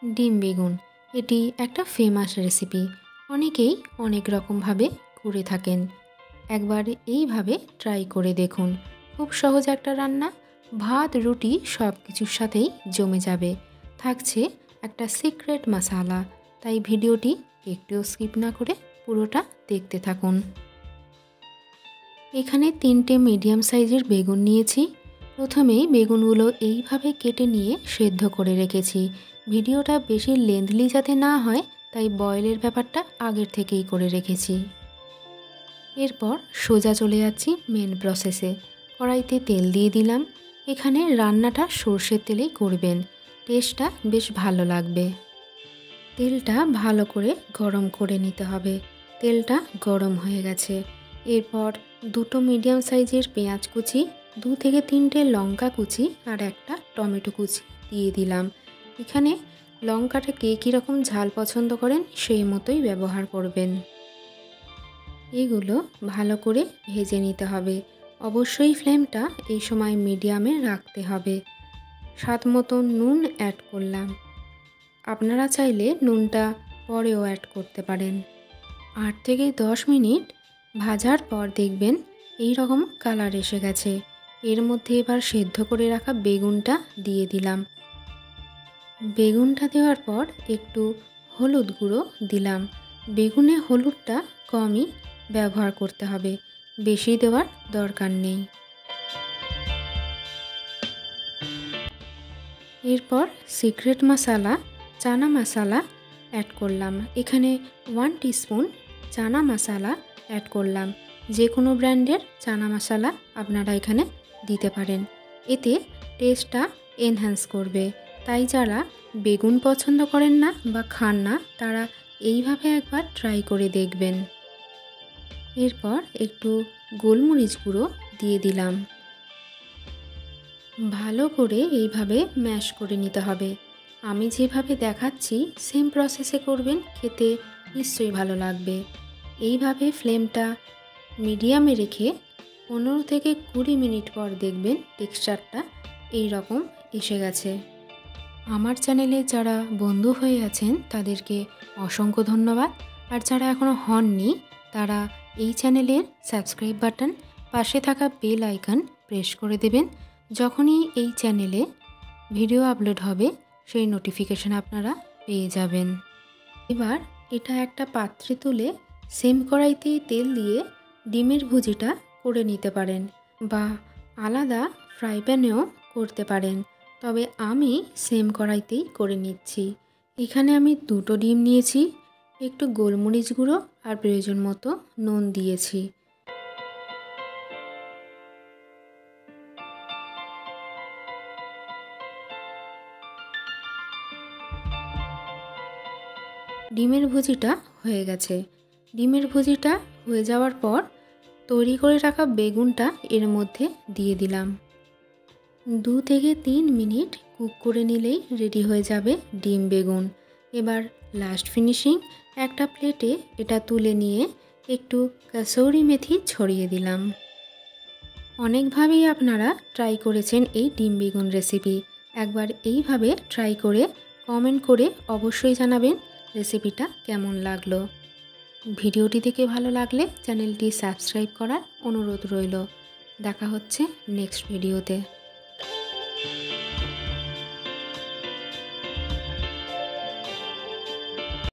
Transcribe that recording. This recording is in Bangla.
ডিম বেগুন এটি একটা ফেমাস রেসিপি। অনেকেই অনেক রকমভাবে করে থাকেন। একবার এইভাবে ট্রাই করে দেখুন। খুব সহজ একটা রান্না, ভাত রুটি সব কিছুর সাথেই জমে যাবে। থাকছে একটা সিক্রেট মশলা, তাই ভিডিওটি একটুও স্কিপ না করে পুরোটা দেখতে থাকুন। এখানে 3টে মিডিয়াম সাইজের বেগুন নিয়েছি। প্রথমেই বেগুনগুলো এইভাবে কেটে নিয়ে সেদ্ধ করে রেখেছি। ভিডিওটা বেশি লেন্থলি যাতে না হয়, তাই বয়েলের ব্যাপারটা আগের থেকেই করে রেখেছি। এরপর সোজা চলে যাচ্ছি মেন প্রসেসে। কড়াইতে তেল দিয়ে দিলাম। এখানে রান্নাটা সর্ষের তেলেই করবেন, টেস্টটা বেশ ভালো লাগবে। তেলটা ভালো করে গরম করে নিতে হবে। তেলটা গরম হয়ে গেছে। এরপর 2টো মিডিয়াম সাইজের পেঁয়াজ কুচি, 2 থেকে 3টে লঙ্কা কুচি আর একটা টমেটো কুচি দিয়ে দিলাম। এখানে লঙ্কাটা কে কীরকম ঝাল পছন্দ করেন সেই মতোই ব্যবহার করবেন। এগুলো ভালো করে ভেজে নিতে হবে। অবশ্যই ফ্লেমটা এই সময় মিডিয়ামে রাখতে হবে। স্বাদ মতো নুন অ্যাড করলাম। আপনারা চাইলে নুনটা পরেও অ্যাড করতে পারেন। 8 থেকে 10 মিনিট ভাজার পর দেখবেন এই রকম কালার এসে গেছে। এর মধ্যে এবার সেদ্ধ করে রাখা বেগুনটা দিয়ে দিলাম। বেগুনটা দেওয়ার পর একটু হলুদ গুঁড়ো দিলাম। বেগুনে হলুদটা কমই ব্যবহার করতে হবে, বেশি দেওয়ার দরকার নেই। এরপর সিক্রেট মশলা চানা মশলা অ্যাড করলাম। এখানে 1 টিস্পুন চানা মশলা অ্যাড করলাম। যে কোনো ব্র্যান্ডের চানা মশলা আপনারা এখানে দিতে পারেন। এতে টেস্টটা এনহ্যান্স করবে। তাই যারা বেগুন পছন্দ করেন না বা খান না, তারা এইভাবে একবার ট্রাই করে দেখবেন। এরপর একটু গোলমরিচ গুঁড়ো দিয়ে দিলাম। ভালো করে এইভাবে ম্যাশ করে নিতে হবে। আমি যেভাবে দেখাচ্ছি সেম প্রসেসে করবেন, খেতে নিশ্চয়ই ভালো লাগবে। এইভাবে ফ্লেমটা মিডিয়ামে রেখে 15 থেকে 20 মিনিট পর দেখবেন টেক্সচারটা এই রকম এসে গেছে। আমার চ্যানেলে যারা বন্ধু হয়ে আছেন তাদেরকে অসংখ্য ধন্যবাদ। আর যারা এখনও হননি তারা এই চ্যানেলের সাবস্ক্রাইব বাটন, পাশে থাকা বেল আইকন প্রেস করে দেবেন। যখনই এই চ্যানেলে ভিডিও আপলোড হবে সেই নোটিফিকেশন আপনারা পেয়ে যাবেন। এবার এটা একটা পাত্রে তুলে সেম কড়াইতেই তেল দিয়ে ডিমের ভুজিটা করে নিতে পারেন, বা আলাদা ফ্রাই প্যানেও করতে পারেন। তবে আমি সেম কড়াইতেই করে নিচ্ছি। এখানে আমি 2টো ডিম নিয়েছি, একটু গোলমরিচ গুঁড়ো আর প্রয়োজন মতো নুন দিয়েছি। ডিমের ভুজিটা হয়ে গেছে। ডিমের ভুজিটা হয়ে যাওয়ার পর তৈরি করে রাখা বেগুনটা এর মধ্যে দিয়ে দিলাম। 2 থেকে 3 মিনিট কুক করে নিলেই রেডি হয়ে যাবে ডিম বেগুন। এবার লাস্ট ফিনিশিং একটা প্লেটে এটা তুলে নিয়ে একটু কাসৌরি মেথি ছড়িয়ে দিলাম। অনেকভাবেই আপনারা ট্রাই করেছেন এই ডিম বেগুন রেসিপি। একবার এইভাবে ট্রাই করে কমেন্ট করে অবশ্যই জানাবেন রেসিপিটা কেমন লাগলো। ভিডিওটি দেখে ভালো লাগলে চ্যানেলটি সাবস্ক্রাইব করার অনুরোধ রইল। দেখা হচ্ছে নেক্সট ভিডিওতে।